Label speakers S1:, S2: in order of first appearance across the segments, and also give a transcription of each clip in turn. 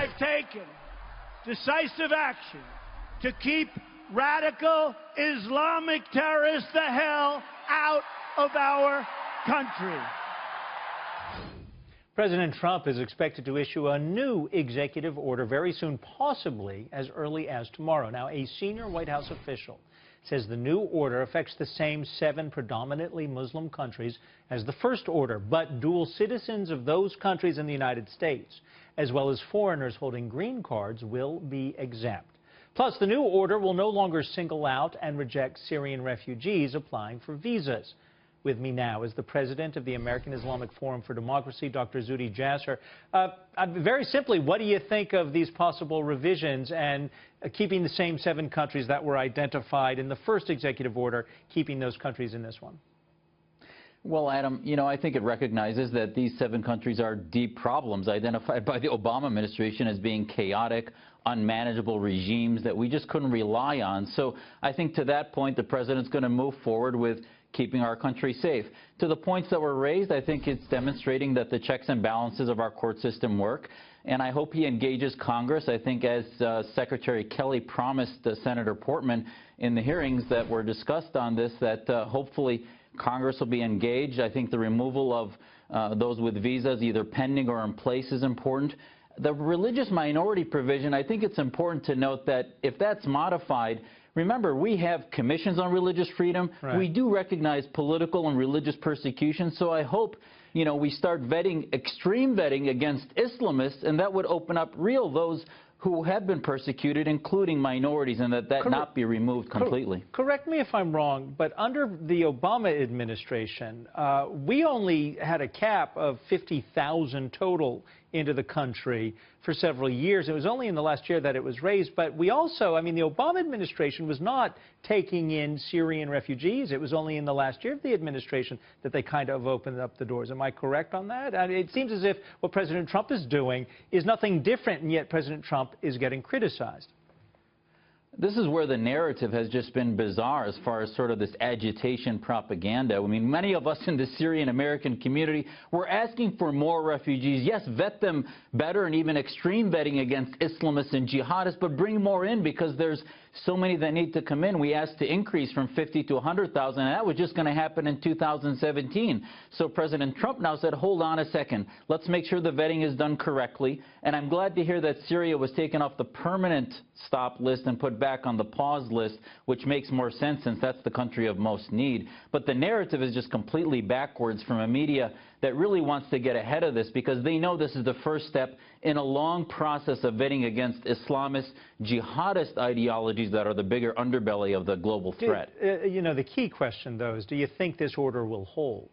S1: I've taken decisive action to keep radical Islamic terrorists the hell out of our country.
S2: President Trump is expected to issue a new executive order very soon, possibly as early as tomorrow. Now, a senior White House official says the new order affects the same 7 predominantly Muslim countries as the first order, but dual citizens of those countries in the United States, as well as foreigners holding green cards, will be exempt. Plus, the new order will no longer single out and reject Syrian refugees applying for visas. With me now is the president of the American Islamic Forum for Democracy, Dr. Zuhdi Jasser. Very simply, what do you think of these possible revisions and keeping the same 7 countries that were identified in the first executive order, keeping those countries in this one?
S3: Well, Adam, I think it recognizes that these 7 countries are deep problems identified by the Obama administration as being chaotic, unmanageable regimes that we just couldn't rely on. So I think to that point, the president's going to move forward with keeping our country safe. To the points that were raised, I think it's demonstrating that the checks and balances of our court system work, and I hope he engages Congress. I think as Secretary Kelly promised Senator Portman in the hearings that were discussed on this, that hopefully Congress will be engaged. I think the removal of those with visas, either pending or in place, is important. The religious minority provision, I think it's important to note that if that's modified, remember, we have commissions on religious freedom.
S2: Right.
S3: We do recognize political and religious persecution. So I hope, we start vetting, extreme vetting against Islamists, and that would open up those who have been persecuted, including minorities, and that not be removed completely.
S2: Correct me if I'm wrong, but under the Obama administration, we only had a cap of 50,000 total into the country for several years. It was only in the last year that it was raised, but we also, the Obama administration was not taking in Syrian refugees. It was only in the last year of the administration that they kind of opened up the doors. Am I correct on that? It seems as if what President Trump is doing is nothing different, and yet President Trump is getting criticized.
S3: This is where the narrative has just been bizarre as far as sort of this agitation propaganda. Many of us in the Syrian American community were asking for more refugees. Yes, vet them better and even extreme vetting against Islamists and jihadists, but bring more in because there's so many that need to come in. We asked to increase from 50 to 100,000, and that was just going to happen in 2017. So President Trump now said, hold on a second. Let's make sure the vetting is done correctly. And I'm glad to hear that Syria was taken off the permanent stop list and put back on the pause list, which makes more sense since that's the country of most need. But the narrative is just completely backwards from a media that really wants to get ahead of this because they know this is the first step in a long process of vetting against Islamist, jihadist ideologies that are the bigger underbelly of the global threat.
S2: The key question, though, is do you think this order will hold?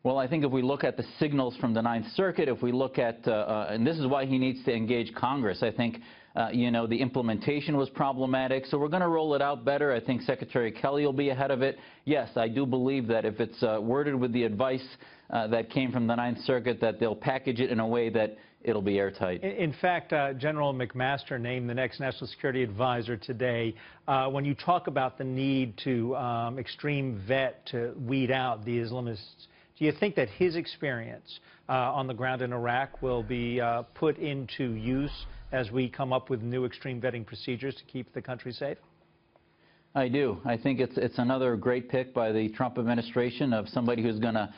S3: Well, I think if we look at the signals from the Ninth Circuit, if we look at, and this is why he needs to engage Congress, I think, the implementation was problematic, so we're going to roll it out better. I think Secretary Kelly will be ahead of it. Yes, I do believe that if it's worded with the advice that came from the Ninth Circuit, that they'll package it in a way that it'll be airtight.
S2: In fact, General McMaster named the next National Security Advisor today. When you talk about the need to extreme vet to weed out the Islamists, do you think that his experience on the ground in Iraq will be put into use as we come up with new extreme vetting procedures to keep the country safe?
S3: I do. I think it's another great pick by the Trump administration of somebody who's going to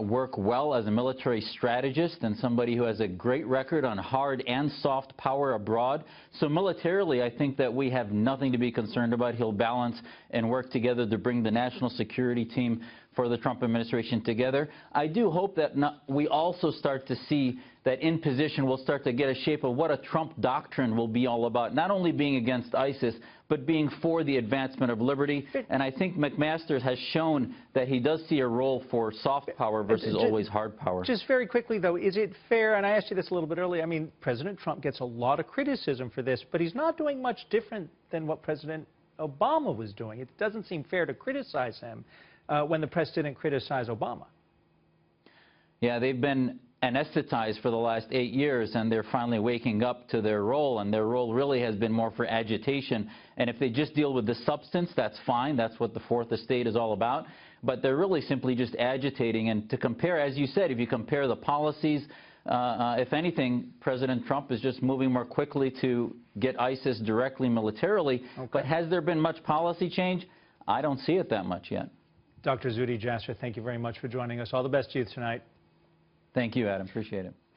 S3: work well as a military strategist and somebody who has a great record on hard and soft power abroad. So militarily, I think that we have nothing to be concerned about. He'll balance and work together to bring the national security team for the Trump administration together. I do hope that we also start to see that in position we'll start to get a shape of what a Trump doctrine will be all about, not only being against ISIS, but being for the advancement of liberty. And I think McMaster has shown that he does see a role for soft power versus always hard power.
S2: Just very quickly, though, is it fair, and I asked you this a little bit earlier, President Trump gets a lot of criticism for this, but he's not doing much different than what President Obama was doing. It doesn't seem fair to criticize him when the press didn't criticize Obama.
S3: Yeah, they've been anesthetized for the last 8 years, and they're finally waking up to their role, and their role really has been more for agitation. And if they just deal with the substance, that's fine. That's what the Fourth Estate is all about. But they're really simply just agitating. And to compare, as you said, if you compare the policies if anything, President Trump is just moving more quickly to get ISIS directly militarily.
S2: Okay.
S3: But has there been much policy change? I don't see it that much yet.
S2: Dr. Zuhdi, Jasser, thank you very much for joining us. All the best to you tonight.
S3: Thank you, Adam. Appreciate it.